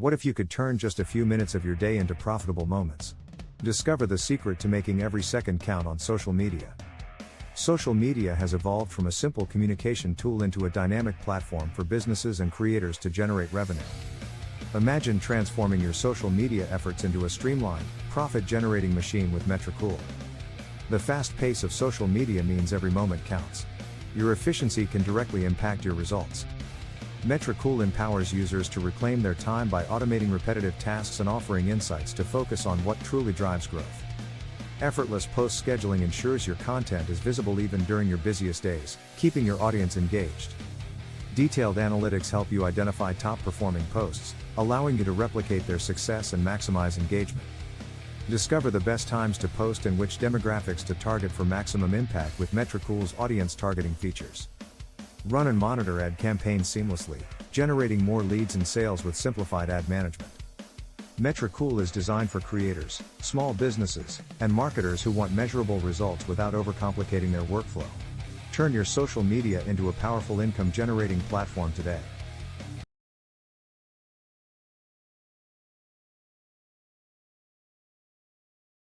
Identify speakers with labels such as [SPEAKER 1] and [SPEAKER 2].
[SPEAKER 1] What if you could turn just a few minutes of your day into profitable moments? Discover the secret to making every second count on social media. Social media has evolved from a simple communication tool into a dynamic platform for businesses and creators to generate revenue. Imagine transforming your social media efforts into a streamlined, profit-generating machine with Metricool. The fast pace of social media means every moment counts. Your efficiency can directly impact your results. Metricool empowers users to reclaim their time by automating repetitive tasks and offering insights to focus on what truly drives growth. Effortless post scheduling ensures your content is visible even during your busiest days, keeping your audience engaged. Detailed analytics help you identify top-performing posts, allowing you to replicate their success and maximize engagement. Discover the best times to post and which demographics to target for maximum impact with Metricool's audience targeting features. Run and monitor ad campaigns seamlessly, generating more leads and sales with simplified ad management. Metricool is designed for creators, small businesses, and marketers who want measurable results without overcomplicating their workflow. Turn your social media into a powerful income-generating platform today.